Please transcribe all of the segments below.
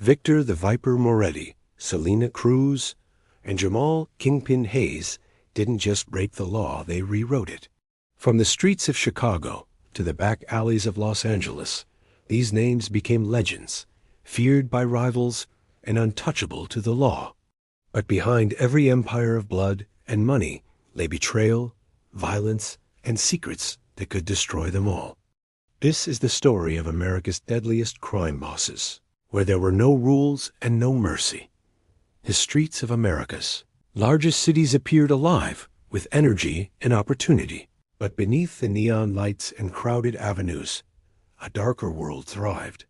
Victor the Viper Moretti, Selena Cruz, and Jamal Kingpin Hayes didn't just break the law, they rewrote it. From the streets of Chicago to the back alleys of Los Angeles, these names became legends, feared by rivals and untouchable to the law. But behind every empire of blood and money lay betrayal, violence, and secrets that could destroy them all. This is the story of America's deadliest crime bosses, where there were no rules and no mercy. The streets of America's largest cities appeared alive with energy and opportunity. But beneath the neon lights and crowded avenues, a darker world thrived.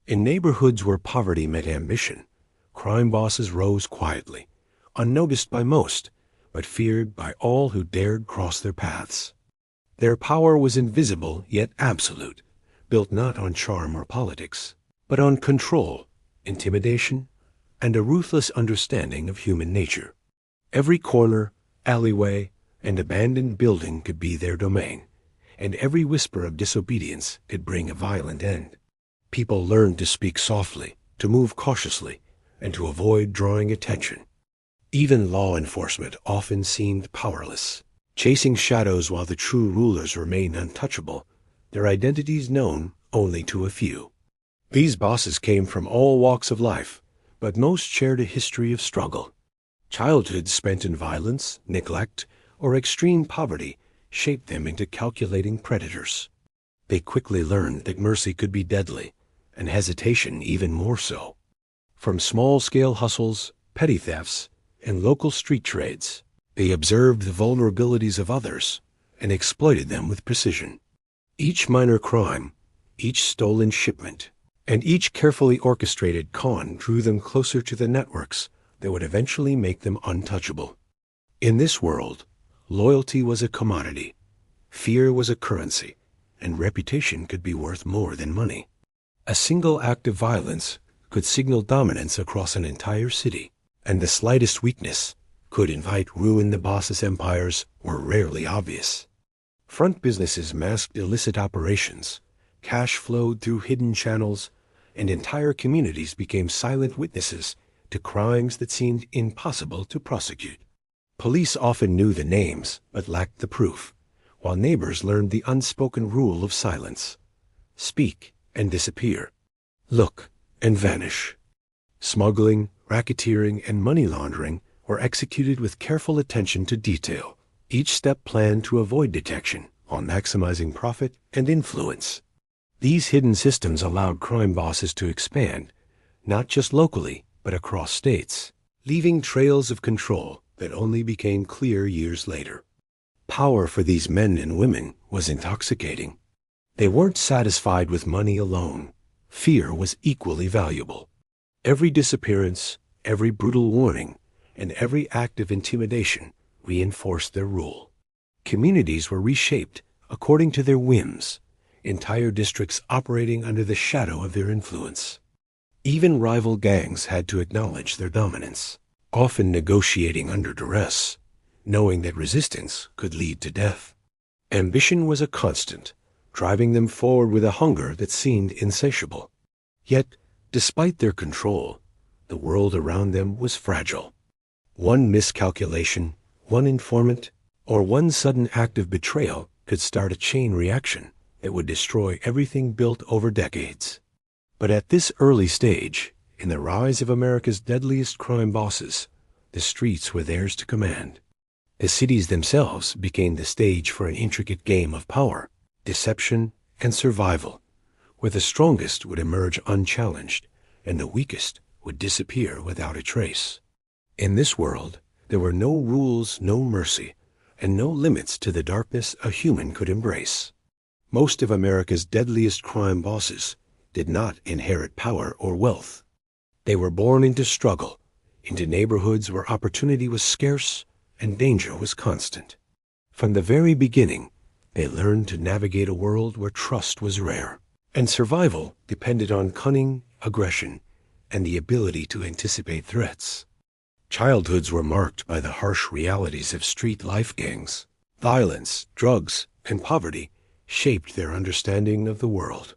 In neighborhoods where poverty met ambition, crime bosses rose quietly, unnoticed by most, but feared by all who dared cross their paths. Their power was invisible yet absolute, built not on charm or politics, but on control, intimidation, and a ruthless understanding of human nature. Every corner, alleyway, and abandoned building could be their domain, and every whisper of disobedience could bring a violent end. People learned to speak softly, to move cautiously, and to avoid drawing attention. Even law enforcement often seemed powerless, chasing shadows while the true rulers remained untouchable, their identities known only to a few. These bosses came from all walks of life, but most shared a history of struggle. Childhood spent in violence, neglect, or extreme poverty shaped them into calculating predators. They quickly learned that mercy could be deadly, and hesitation even more so. From small-scale hustles, petty thefts, and local street trades, they observed the vulnerabilities of others and exploited them with precision. Each minor crime, each stolen shipment, and each carefully orchestrated con drew them closer to the networks that would eventually make them untouchable. In this world, loyalty was a commodity, fear was a currency, and reputation could be worth more than money. A single act of violence could signal dominance across an entire city, and the slightest weakness could invite ruin. The boss's empires were rarely obvious. Front businesses masked illicit operations, cash flowed through hidden channels, and entire communities became silent witnesses to crimes that seemed impossible to prosecute. Police often knew the names but lacked the proof, while neighbors learned the unspoken rule of silence: speak and disappear, look and vanish. Smuggling, racketeering, and money laundering were executed with careful attention to detail, each step planned to avoid detection while maximizing profit and influence. These hidden systems allowed crime bosses to expand, not just locally, but across states, leaving trails of control that only became clear years later. Power for these men and women was intoxicating. They weren't satisfied with money alone. Fear was equally valuable. Every disappearance, every brutal warning, and every act of intimidation reinforced their rule. Communities were reshaped according to their whims, entire districts operating under the shadow of their influence. Even rival gangs had to acknowledge their dominance, often negotiating under duress, knowing that resistance could lead to death. Ambition was a constant, driving them forward with a hunger that seemed insatiable. Yet, despite their control, the world around them was fragile. One miscalculation, one informant, or one sudden act of betrayal could start a chain reaction that would destroy everything built over decades. But at this early stage, in the rise of America's deadliest crime bosses, the streets were theirs to command. The cities themselves became the stage for an intricate game of power, deception, and survival, where the strongest would emerge unchallenged and the weakest would disappear without a trace. In this world, there were no rules, no mercy, and no limits to the darkness a human could embrace. Most of America's deadliest crime bosses did not inherit power or wealth. They were born into struggle, into neighborhoods where opportunity was scarce and danger was constant. From the very beginning, they learned to navigate a world where trust was rare, and survival depended on cunning, aggression, and the ability to anticipate threats. Childhoods were marked by the harsh realities of street life. Gangs, violence, drugs, and poverty shaped their understanding of the world.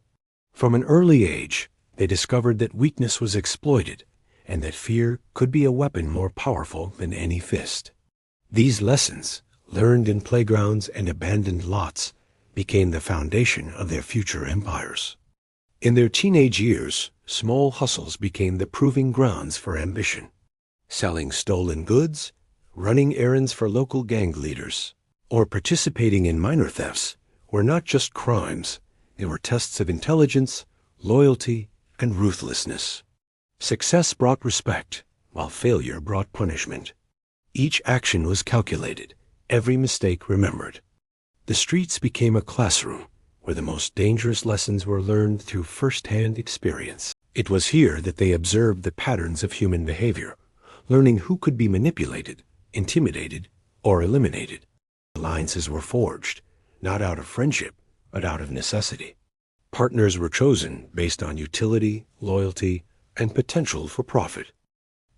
From an early age, They discovered that weakness was exploited, and that fear could be a weapon more powerful than any fist. These lessons, learned in playgrounds and abandoned lots, became the foundation of their future empires. In their teenage years, small hustles became the proving grounds for ambition. Selling stolen goods, running errands for local gang leaders, or participating in minor thefts were not just crimes, they were tests of intelligence, loyalty, and ruthlessness. Success brought respect, while failure brought punishment. Each action was calculated, every mistake remembered. The streets became a classroom where the most dangerous lessons were learned through first-hand experience. It was here that they observed the patterns of human behavior, learning who could be manipulated, intimidated, or eliminated. Alliances were forged, not out of friendship, but out of necessity. Partners were chosen based on utility, loyalty, and potential for profit.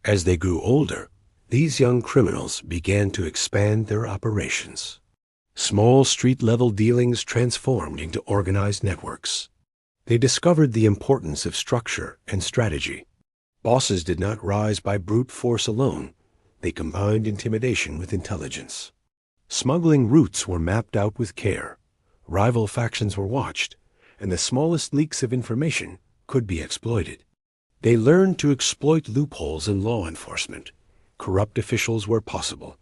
As they grew older, these young criminals began to expand their operations. Small street-level dealings transformed into organized networks. They discovered the importance of structure and strategy. Bosses did not rise by brute force alone. They combined intimidation with intelligence. Smuggling routes were mapped out with care. Rival factions were watched, and the smallest leaks of information could be exploited. They learned to exploit loopholes in law enforcement, corrupt officials where possible,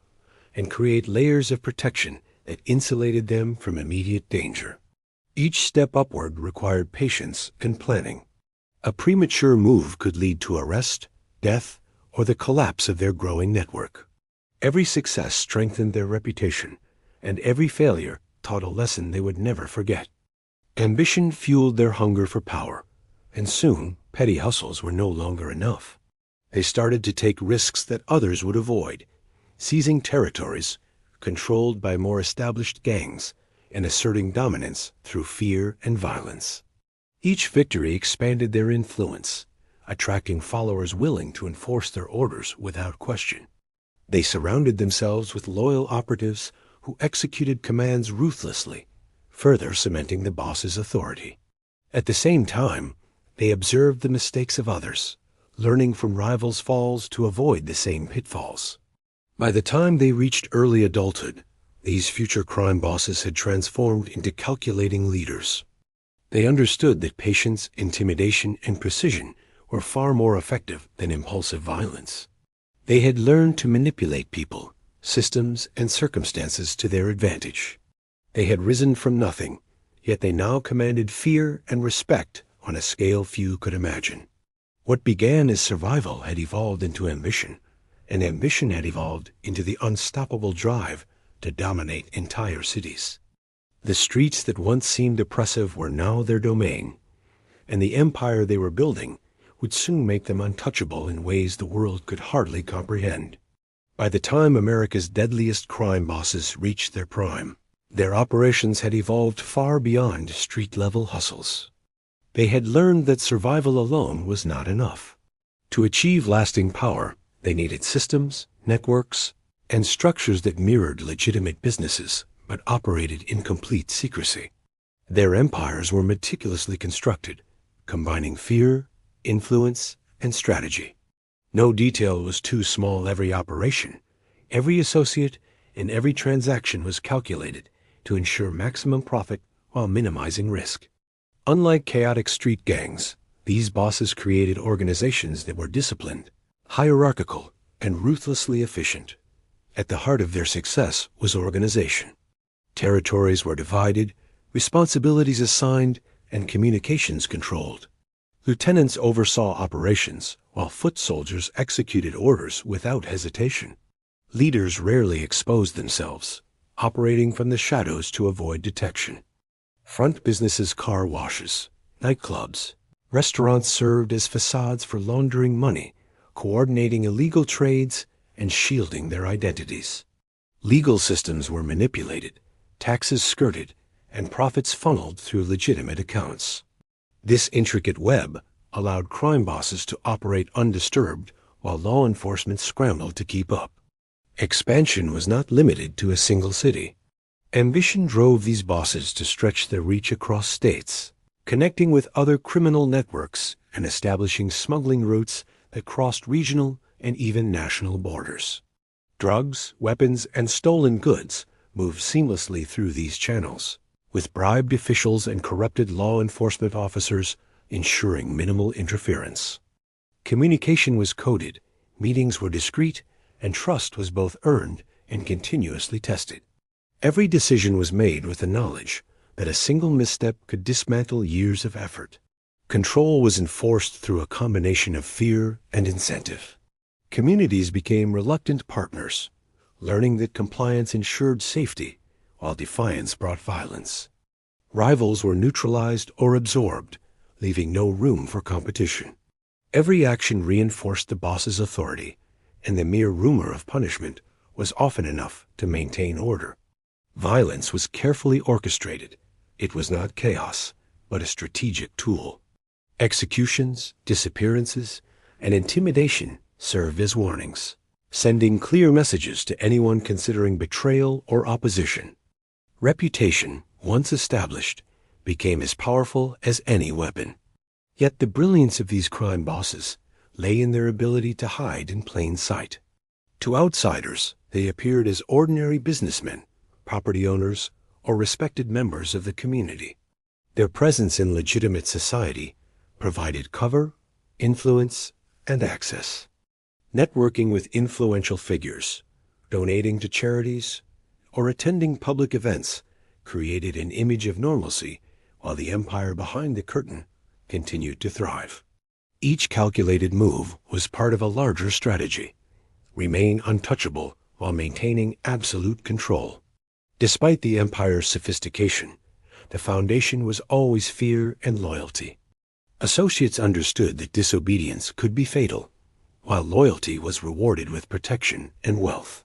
and create layers of protection that insulated them from immediate danger. Each step upward required patience and planning. A premature move could lead to arrest, death, or the collapse of their growing network. Every success strengthened their reputation, and every failure taught a lesson they would never forget. Ambition fueled their hunger for power, and soon petty hustles were no longer enough. They started to take risks that others would avoid, seizing territories controlled by more established gangs and asserting dominance through fear and violence. Each victory expanded their influence, attracting followers willing to enforce their orders without question. They surrounded themselves with loyal operatives who executed commands ruthlessly, further cementing the boss's authority. At the same time, they observed the mistakes of others, learning from rivals' falls to avoid the same pitfalls. By the time they reached early adulthood, these future crime bosses had transformed into calculating leaders. They understood that patience, intimidation, and precision were far more effective than impulsive violence. They had learned to manipulate people, systems, and circumstances to their advantage. They had risen from nothing, yet they now commanded fear and respect on a scale few could imagine. What began as survival had evolved into ambition, and ambition had evolved into the unstoppable drive to dominate entire cities. The streets that once seemed oppressive were now their domain, and the empire they were building would soon make them untouchable in ways the world could hardly comprehend. By the time America's deadliest crime bosses reached their prime, their operations had evolved far beyond street-level hustles. They had learned that survival alone was not enough. To achieve lasting power, they needed systems, networks, and structures that mirrored legitimate businesses but operated in complete secrecy. Their empires were meticulously constructed, combining fear, influence, and strategy. No detail was too small. Every operation, every associate, and every transaction was calculated to ensure maximum profit while minimizing risk. Unlike chaotic street gangs, these bosses created organizations that were disciplined, hierarchical, and ruthlessly efficient. At the heart of their success was organization. Territories were divided, responsibilities assigned, and communications controlled. Lieutenants oversaw operations, while foot soldiers executed orders without hesitation. Leaders rarely exposed themselves, operating from the shadows to avoid detection. Front businesses, car washes, nightclubs, restaurants served as facades for laundering money, coordinating illegal trades, and shielding their identities. Legal systems were manipulated, taxes skirted, and profits funneled through legitimate accounts. This intricate web allowed crime bosses to operate undisturbed while law enforcement scrambled to keep up. Expansion was not limited to a single city. Ambition drove these bosses to stretch their reach across states. connecting with other criminal networks and establishing smuggling routes that crossed regional and even national borders. Drugs, weapons, and stolen goods moved seamlessly through these channels, with bribed officials and corrupted law enforcement officers ensuring minimal interference. Communication was coded, meetings were discreet, and trust was both earned and continuously tested. Every decision was made with the knowledge that a single misstep could dismantle years of effort. Control was enforced through a combination of fear and incentive. Communities became reluctant partners, learning that compliance ensured safety while defiance brought violence. Rivals were neutralized or absorbed, leaving no room for competition. Every action reinforced the boss's authority, and the mere rumor of punishment was often enough to maintain order. Violence was carefully orchestrated. It was not chaos, but a strategic tool. Executions, disappearances, and intimidation served as warnings, sending clear messages to anyone considering betrayal or opposition. Reputation, once established, became as powerful as any weapon. Yet the brilliance of these crime bosses lay in their ability to hide in plain sight. To outsiders, they appeared as ordinary businessmen, property owners, or respected members of the community. Their presence in legitimate society provided cover, influence, and access. Networking with influential figures, donating to charities, or attending public events created an image of normalcy while the empire behind the curtain continued to thrive. Each calculated move was part of a larger strategy: remain untouchable while maintaining absolute control. Despite the empire's sophistication, the foundation was always fear and loyalty. Associates understood that disobedience could be fatal, while loyalty was rewarded with protection and wealth.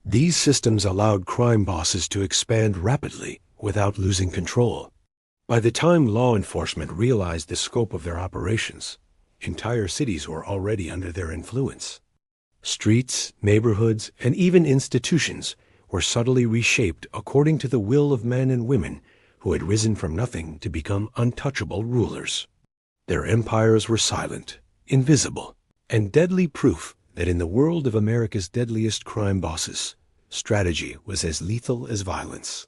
These systems allowed crime bosses to expand rapidly without losing control. By the time law enforcement realized the scope of their operations, entire cities were already under their influence. Streets, neighborhoods, and even institutions were subtly reshaped according to the will of men and women who had risen from nothing to become untouchable rulers. Their empires were silent, invisible, and deadly proof that in the world of America's deadliest crime bosses, strategy was as lethal as violence.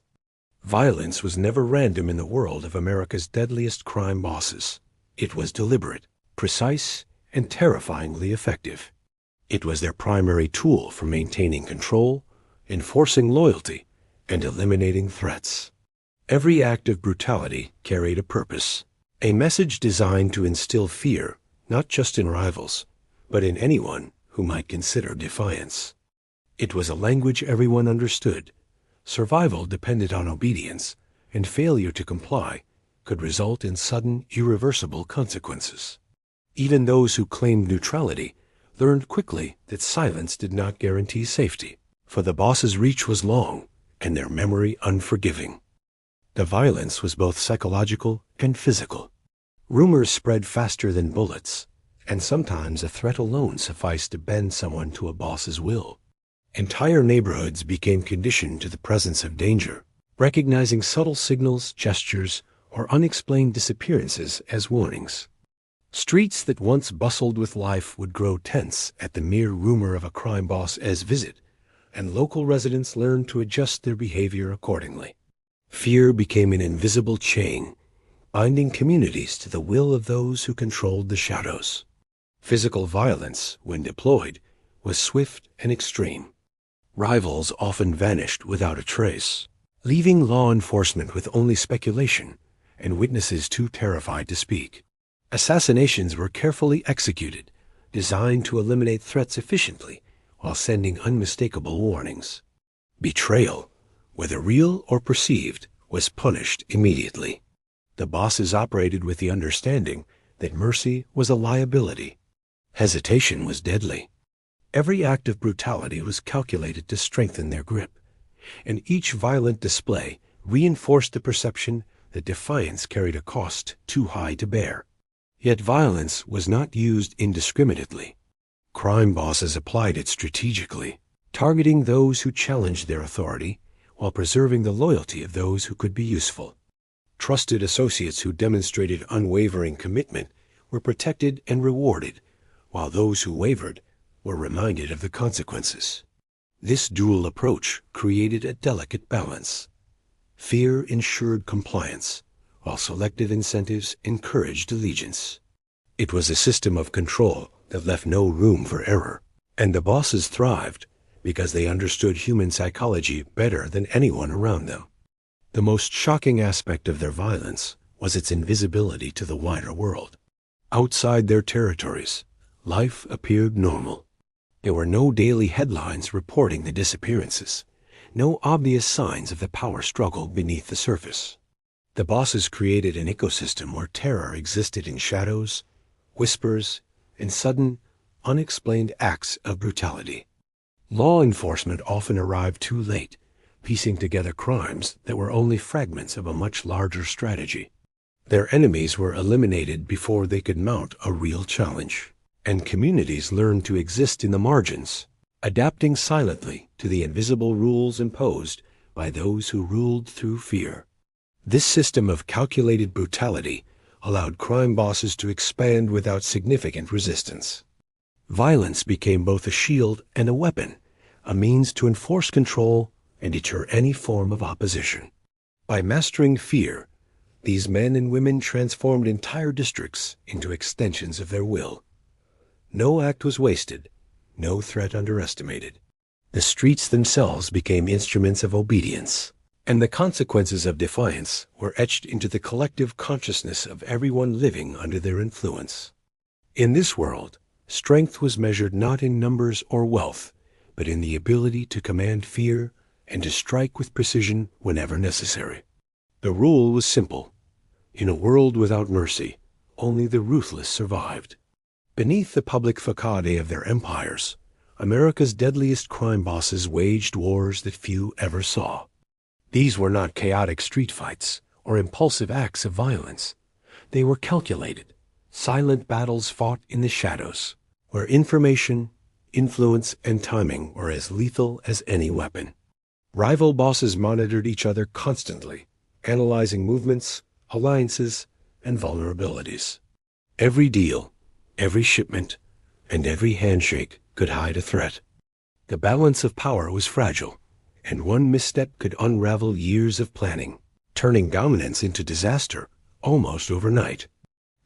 Violence was never random in the world of America's deadliest crime bosses. It was deliberate, precise, and terrifyingly effective. It was their primary tool for maintaining control, enforcing loyalty, and eliminating threats. Every act of brutality carried a purpose, a message designed to instill fear, not just in rivals, but in anyone who might consider defiance. It was a language everyone understood. Survival depended on obedience, and failure to comply could result in sudden, irreversible consequences. Even those who claimed neutrality learned quickly that silence did not guarantee safety, for the boss's reach was long and their memory unforgiving. The violence was both psychological and physical. Rumors spread faster than bullets, and sometimes a threat alone sufficed to bend someone to a boss's will. Entire neighborhoods became conditioned to the presence of danger, recognizing subtle signals, gestures, or unexplained disappearances as warnings. Streets that once bustled with life would grow tense at the mere rumor of a crime boss's visit, and local residents learned to adjust their behavior accordingly. Fear became an invisible chain, binding communities to the will of those who controlled the shadows. Physical violence, when deployed, was swift and extreme. Rivals often vanished without a trace, leaving law enforcement with only speculation and witnesses too terrified to speak. Assassinations were carefully executed, designed to eliminate threats efficiently while sending unmistakable warnings. Betrayal, whether real or perceived, was punished immediately. The bosses operated with the understanding that mercy was a liability. Hesitation was deadly. Every act of brutality was calculated to strengthen their grip, and each violent display reinforced the perception that defiance carried a cost too high to bear. Yet violence was not used indiscriminately. Crime bosses applied it strategically, targeting those who challenged their authority while preserving the loyalty of those who could be useful. Trusted associates who demonstrated unwavering commitment were protected and rewarded, while those who wavered were reminded of the consequences. This dual approach created a delicate balance. Fear ensured compliance, while selective incentives encouraged allegiance. It was a system of control that left no room for error, and the bosses thrived because they understood human psychology better than anyone around them. The most shocking aspect of their violence was its invisibility to the wider world. Outside their territories, life appeared normal. There were no daily headlines reporting the disappearances, no obvious signs of the power struggle beneath the surface. The bosses created an ecosystem where terror existed in shadows, whispers, and sudden, unexplained acts of brutality. Law enforcement often arrived too late, piecing together crimes that were only fragments of a much larger strategy. Their enemies were eliminated before they could mount a real challenge, and communities learned to exist in the margins, adapting silently to the invisible rules imposed by those who ruled through fear. This system of calculated brutality allowed crime bosses to expand without significant resistance. Violence became both a shield and a weapon, a means to enforce control and deter any form of opposition. By mastering fear, these men and women transformed entire districts into extensions of their will. No act was wasted, no threat underestimated. The streets themselves became instruments of obedience, and the consequences of defiance were etched into the collective consciousness of everyone living under their influence. In this world, strength was measured not in numbers or wealth, but in the ability to command fear and to strike with precision whenever necessary. The rule was simple. In a world without mercy, only the ruthless survived. Beneath the public facade of their empires, America's deadliest crime bosses waged wars that few ever saw. These were not chaotic street fights or impulsive acts of violence. They were calculated, silent battles fought in the shadows, where information, influence, and timing were as lethal as any weapon. Rival bosses monitored each other constantly, analyzing movements, alliances, and vulnerabilities. Every deal, every shipment, and every handshake could hide a threat. The balance of power was fragile, and one misstep could unravel years of planning, turning dominance into disaster almost overnight.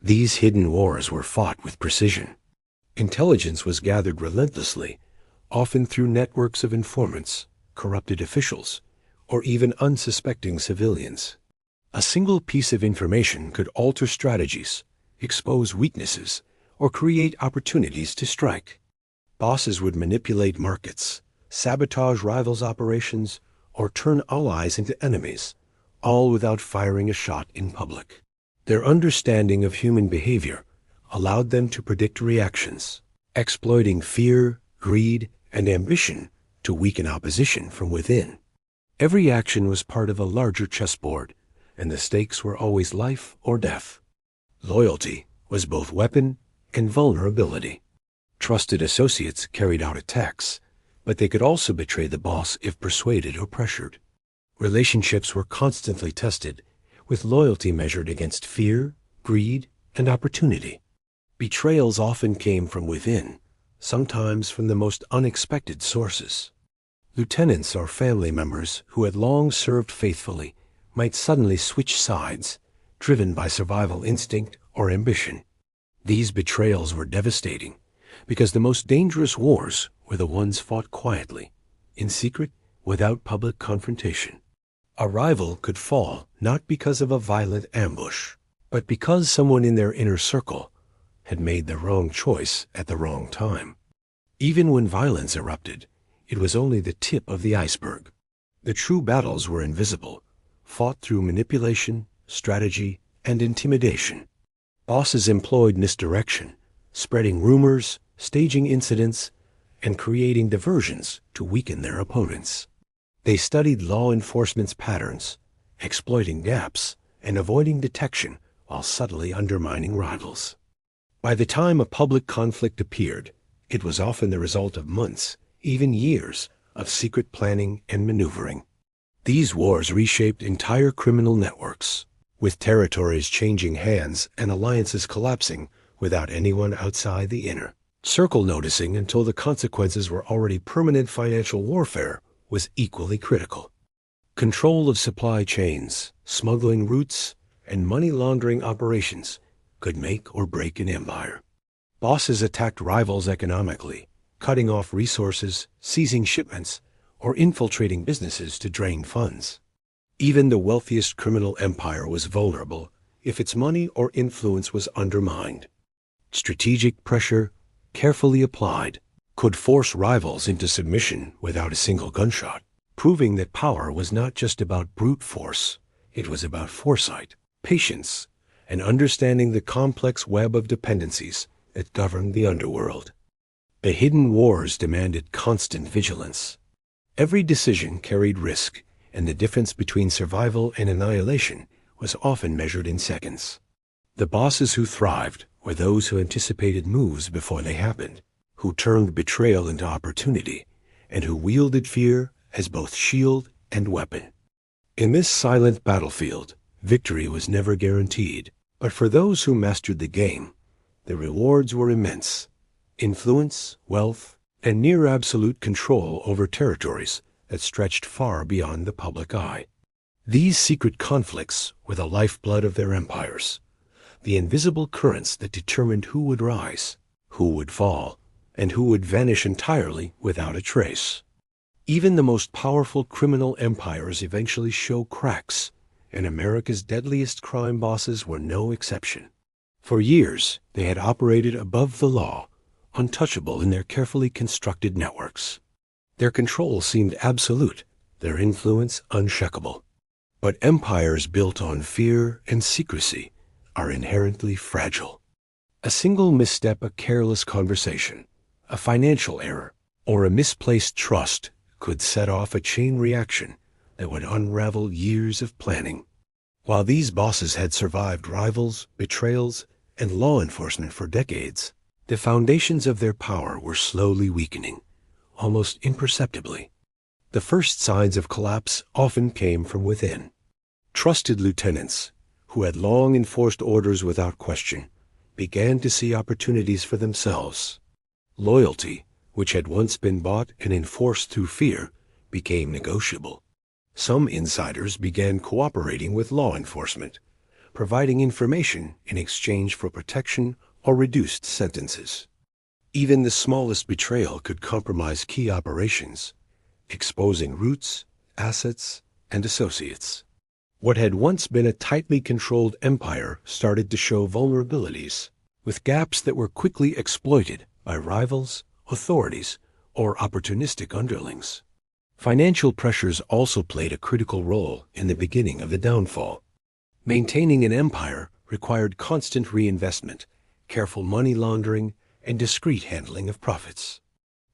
These hidden wars were fought with precision. Intelligence was gathered relentlessly, often through networks of informants, corrupted officials, or even unsuspecting civilians. A single piece of information could alter strategies, expose weaknesses, or create opportunities to strike. Bosses would manipulate markets, sabotage rivals' operations, or turn allies into enemies, all without firing a shot in public. Their understanding of human behavior allowed them to predict reactions, exploiting fear, greed, and ambition to weaken opposition from within. Every action was part of a larger chessboard, and the stakes were always life or death. Loyalty was both weapon and vulnerability. Trusted associates carried out attacks, but they could also betray the boss if persuaded or pressured. Relationships were constantly tested, with loyalty measured against fear, greed, and opportunity. Betrayals often came from within, sometimes from the most unexpected sources. Lieutenants or family members who had long served faithfully might suddenly switch sides, driven by survival instinct or ambition. These betrayals were devastating, because the most dangerous wars were the ones fought quietly, in secret, without public confrontation. A rival could fall not because of a violent ambush, but because someone in their inner circle had made the wrong choice at the wrong time. Even when violence erupted, it was only the tip of the iceberg. The true battles were invisible, fought through manipulation, strategy, and intimidation. Bosses employed misdirection, spreading rumors, staging incidents, and creating diversions to weaken their opponents. They studied law enforcement's patterns, exploiting gaps and avoiding detection while subtly undermining rivals. By the time a public conflict appeared, it was often the result of months, even years, of secret planning and maneuvering. These wars reshaped entire criminal networks, with territories changing hands and alliances collapsing without anyone outside the inner circle noticing until the consequences were already permanent. Financial warfare was equally critical. Control of supply chains, smuggling routes, and money laundering operations could make or break an empire. Bosses attacked rivals economically, cutting off resources, seizing shipments, or infiltrating businesses to drain funds. Even the wealthiest criminal empire was vulnerable if its money or influence was undermined. Strategic pressure, carefully applied, could force rivals into submission without a single gunshot, proving that power was not just about brute force, it was about foresight, patience, and understanding the complex web of dependencies that governed the underworld. The hidden wars demanded constant vigilance. Every decision carried risk, and the difference between survival and annihilation was often measured in seconds. The bosses who thrived were those who anticipated moves before they happened, who turned betrayal into opportunity, and who wielded fear as both shield and weapon. In this silent battlefield, victory was never guaranteed, but for those who mastered the game, the rewards were immense. Influence, wealth, and near absolute control over territories that stretched far beyond the public eye. These secret conflicts were the lifeblood of their empires, the invisible currents that determined who would rise, who would fall, and who would vanish entirely without a trace. Even the most powerful criminal empires eventually show cracks, and America's deadliest crime bosses were no exception. For years, they had operated above the law, untouchable in their carefully constructed networks. Their control seemed absolute, their influence unshakable. But empires built on fear and secrecy are inherently fragile. A single misstep, a careless conversation, a financial error, or a misplaced trust could set off a chain reaction that would unravel years of planning. While these bosses had survived rivals, betrayals, and law enforcement for decades, the foundations of their power were slowly weakening, almost imperceptibly. The first signs of collapse often came from within. Trusted lieutenants, who had long enforced orders without question, began to see opportunities for themselves. Loyalty, which had once been bought and enforced through fear, became negotiable. Some insiders began cooperating with law enforcement, providing information in exchange for protection or reduced sentences. Even the smallest betrayal could compromise key operations, exposing routes, assets, and associates. What had once been a tightly controlled empire started to show vulnerabilities, with gaps that were quickly exploited by rivals, authorities, or opportunistic underlings. Financial pressures also played a critical role in the beginning of the downfall. Maintaining an empire required constant reinvestment, careful money laundering, and discreet handling of profits.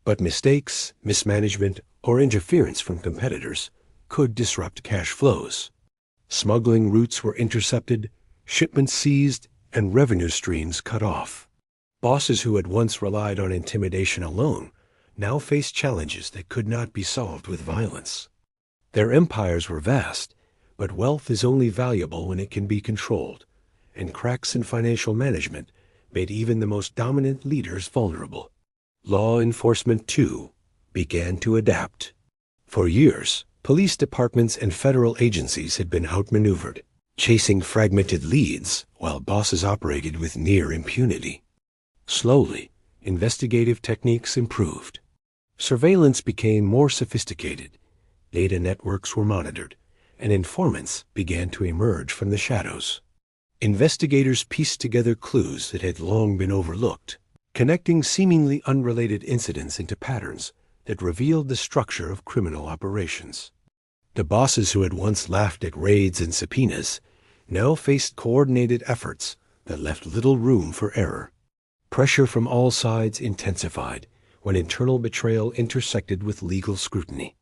But mistakes, mismanagement, or interference from competitors could disrupt cash flows. Smuggling routes were intercepted, shipments seized, and revenue streams cut off. Bosses who had once relied on intimidation alone now faced challenges that could not be solved with violence. Their empires were vast, but wealth is only valuable when it can be controlled, and cracks in financial management made even the most dominant leaders vulnerable. Law enforcement, too, began to adapt. For years, police departments and federal agencies had been outmaneuvered, chasing fragmented leads while bosses operated with near impunity. Slowly, investigative techniques improved. Surveillance became more sophisticated, data networks were monitored, and informants began to emerge from the shadows. Investigators pieced together clues that had long been overlooked, connecting seemingly unrelated incidents into patterns that revealed the structure of criminal operations. The bosses who had once laughed at raids and subpoenas now faced coordinated efforts that left little room for error. Pressure from all sides intensified when internal betrayal intersected with legal scrutiny.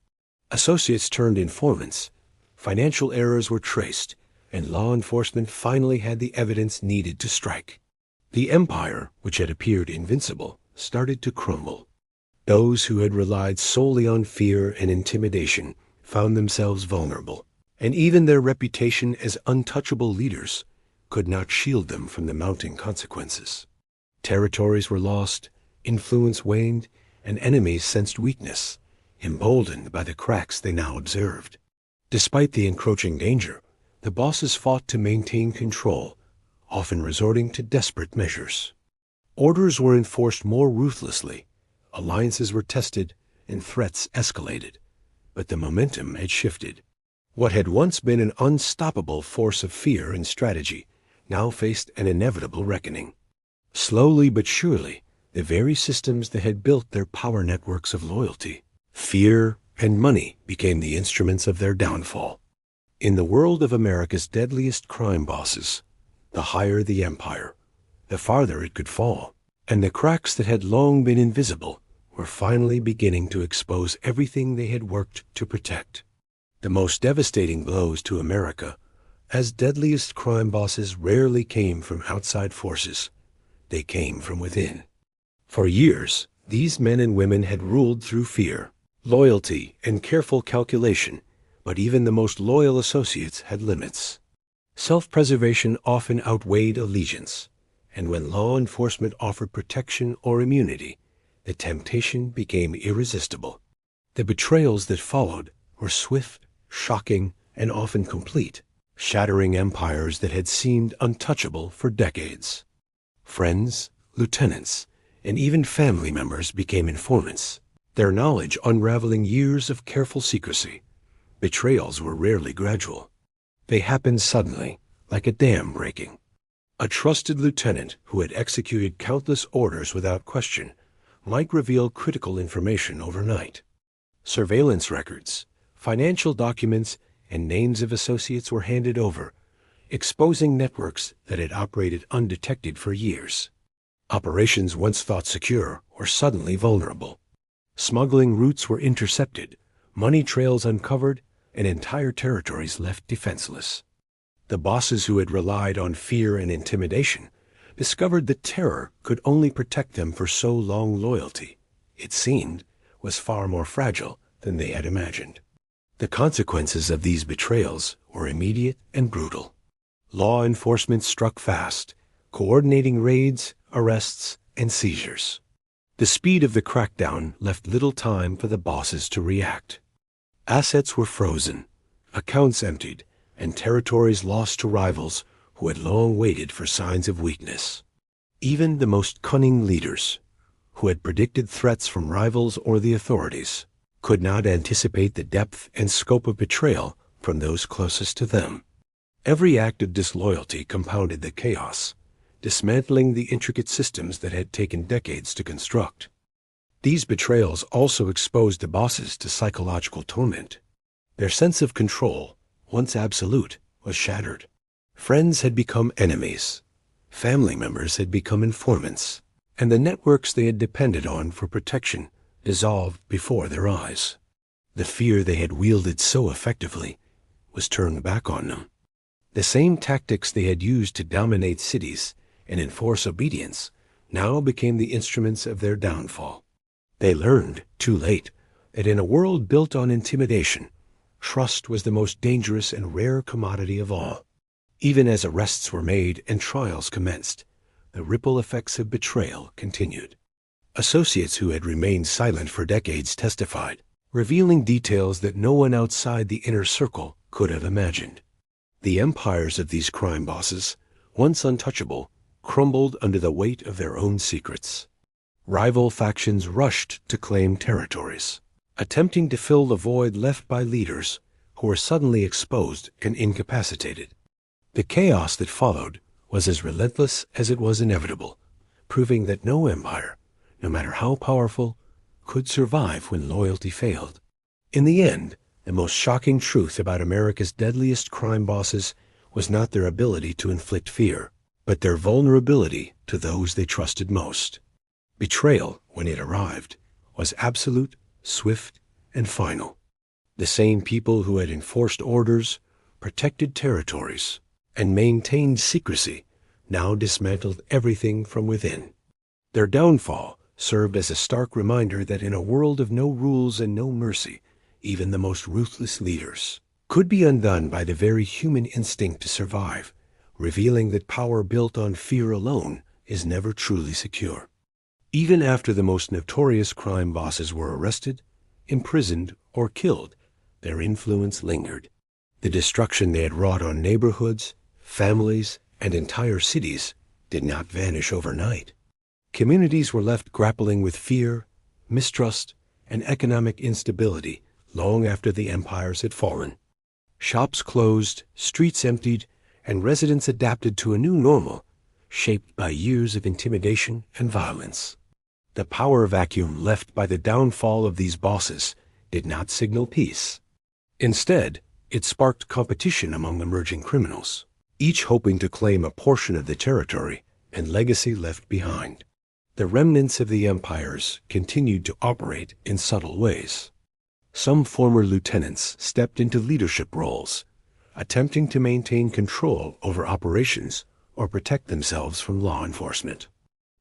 Associates turned informants, financial errors were traced, and law enforcement finally had the evidence needed to strike. The empire, which had appeared invincible, started to crumble. Those who had relied solely on fear and intimidation found themselves vulnerable. And even their reputation as untouchable leaders could not shield them from the mounting consequences. Territories were lost, influence waned, and enemies sensed weakness, emboldened by the cracks they now observed. Despite the encroaching danger, the bosses fought to maintain control, often resorting to desperate measures. Orders were enforced more ruthlessly, alliances were tested, and threats escalated. But the momentum had shifted. What had once been an unstoppable force of fear and strategy now faced an inevitable reckoning. Slowly but surely, the very systems that had built their power networks of loyalty, fear, and money became the instruments of their downfall. In the world of America's deadliest crime bosses, the higher the empire, the farther it could fall, and the cracks that had long been invisible were finally beginning to expose everything they had worked to protect. The most devastating blows to America, as deadliest crime bosses, rarely came from outside forces. They came from within. For years, these men and women had ruled through fear, loyalty, and careful calculation, but even the most loyal associates had limits. Self-preservation often outweighed allegiance, and when law enforcement offered protection or immunity, the temptation became irresistible. The betrayals that followed were swift, shocking, and often complete, shattering empires that had seemed untouchable for decades. Friends, lieutenants, and even family members became informants, their knowledge unraveling years of careful secrecy. Betrayals were rarely gradual. They happened suddenly, like a dam breaking. A trusted lieutenant who had executed countless orders without question might reveal critical information overnight. Surveillance records, financial documents, and names of associates were handed over, exposing networks that had operated undetected for years. Operations once thought secure were suddenly vulnerable. Smuggling routes were intercepted, money trails uncovered, and entire territories left defenseless. The bosses who had relied on fear and intimidation discovered that terror could only protect them for so long. Loyalty, it seemed, was far more fragile than they had imagined. The consequences of these betrayals were immediate and brutal. Law enforcement struck fast, coordinating raids, arrests, and seizures. The speed of the crackdown left little time for the bosses to react. Assets were frozen, accounts emptied, and territories lost to rivals who had long waited for signs of weakness. Even the most cunning leaders, who had predicted threats from rivals or the authorities, could not anticipate the depth and scope of betrayal from those closest to them. Every act of disloyalty compounded the chaos, dismantling the intricate systems that had taken decades to construct. These betrayals also exposed the bosses to psychological torment. Their sense of control, once absolute, was shattered. Friends had become enemies. Family members had become informants, and the networks they had depended on for protection dissolved before their eyes. The fear they had wielded so effectively was turned back on them. The same tactics they had used to dominate cities and enforce obedience now became the instruments of their downfall. They learned, too late, that in a world built on intimidation, trust was the most dangerous and rare commodity of all. Even as arrests were made and trials commenced, the ripple effects of betrayal continued. Associates who had remained silent for decades testified, revealing details that no one outside the inner circle could have imagined. The empires of these crime bosses, once untouchable, crumbled under the weight of their own secrets. Rival factions rushed to claim territories, attempting to fill the void left by leaders who were suddenly exposed and incapacitated. The chaos that followed was as relentless as it was inevitable, proving that no empire, no matter how powerful, could survive when loyalty failed. In the end, the most shocking truth about America's deadliest crime bosses was not their ability to inflict fear, but their vulnerability to those they trusted most. Betrayal, when it arrived, was absolute, swift, and final. The same people who had enforced orders, protected territories, and maintained secrecy now dismantled everything from within. Their downfall served as a stark reminder that in a world of no rules and no mercy, even the most ruthless leaders could be undone by the very human instinct to survive, revealing that power built on fear alone is never truly secure. Even after the most notorious crime bosses were arrested, imprisoned, or killed, their influence lingered. The destruction they had wrought on neighborhoods, families, and entire cities did not vanish overnight. Communities were left grappling with fear, mistrust, and economic instability long after the empires had fallen. Shops closed, streets emptied, and residents adapted to a new normal, shaped by years of intimidation and violence. The power vacuum left by the downfall of these bosses did not signal peace. Instead, it sparked competition among emerging criminals, each hoping to claim a portion of the territory and legacy left behind. The remnants of the empires continued to operate in subtle ways. Some former lieutenants stepped into leadership roles, attempting to maintain control over operations or protect themselves from law enforcement.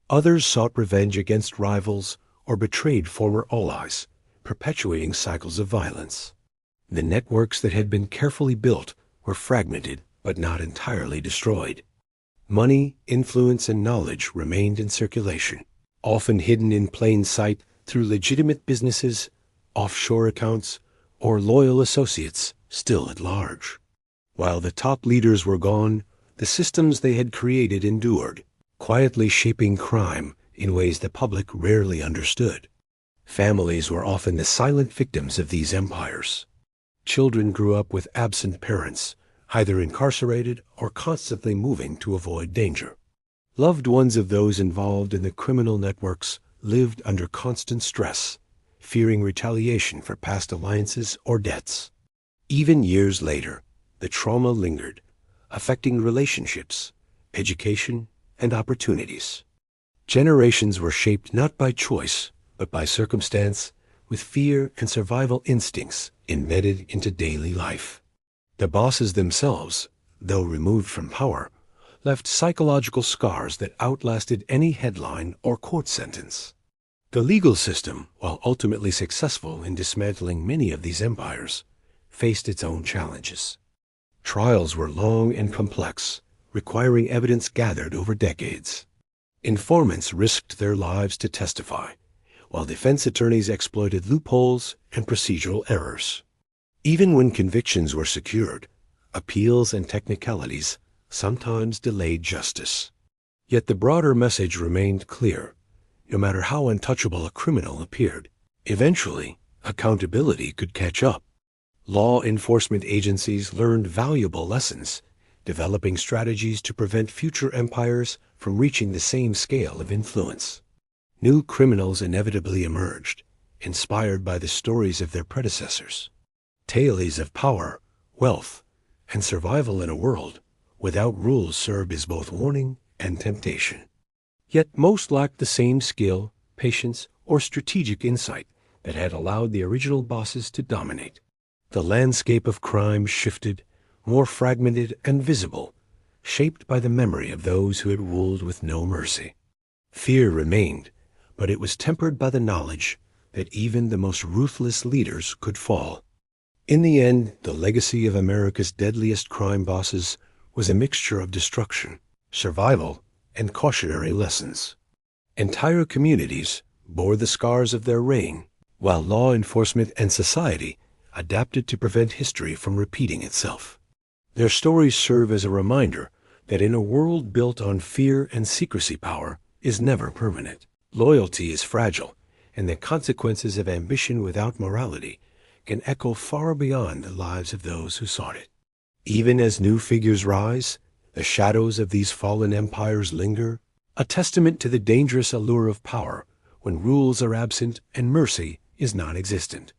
Others sought revenge against rivals or betrayed former allies, perpetuating cycles of violence. The networks that had been carefully built were fragmented but not entirely destroyed. Money, influence, and knowledge remained in circulation, often hidden in plain sight through legitimate businesses, offshore accounts, or loyal associates still at large. While the top leaders were gone, the systems they had created endured, quietly shaping crime in ways the public rarely understood. Families were often the silent victims of these empires. Children grew up with absent parents, either incarcerated or constantly moving to avoid danger. Loved ones of those involved in the criminal networks lived under constant stress, fearing retaliation for past alliances or debts. Even years later, the trauma lingered, affecting relationships, education, and opportunities. Generations were shaped not by choice, but by circumstance, with fear and survival instincts embedded into daily life. The bosses themselves, though removed from power, left psychological scars that outlasted any headline or court sentence. The legal system, while ultimately successful in dismantling many of these empires, faced its own challenges. Trials were long and complex, requiring evidence gathered over decades. Informants risked their lives to testify, while defense attorneys exploited loopholes and procedural errors. Even when convictions were secured, appeals and technicalities sometimes delayed justice. Yet the broader message remained clear. No matter how untouchable a criminal appeared, eventually accountability could catch up. Law enforcement agencies learned valuable lessons, developing strategies to prevent future empires from reaching the same scale of influence. New criminals inevitably emerged, inspired by the stories of their predecessors. Tales of power, wealth, and survival in a world without rules served as both warning and temptation. Yet most lacked the same skill, patience, or strategic insight that had allowed the original bosses to dominate. The landscape of crime shifted, more fragmented and visible, shaped by the memory of those who had ruled with no mercy. Fear remained, but it was tempered by the knowledge that even the most ruthless leaders could fall. In the end, the legacy of America's deadliest crime bosses was a mixture of destruction, survival, and cautionary lessons. Entire communities bore the scars of their reign, while law enforcement and society adapted to prevent history from repeating itself. Their stories serve as a reminder that in a world built on fear and secrecy, power is never permanent. Loyalty is fragile, and the consequences of ambition without morality can echo far beyond the lives of those who sought it. Even as new figures rise, the shadows of these fallen empires linger, a testament to the dangerous allure of power when rules are absent and mercy is non-existent.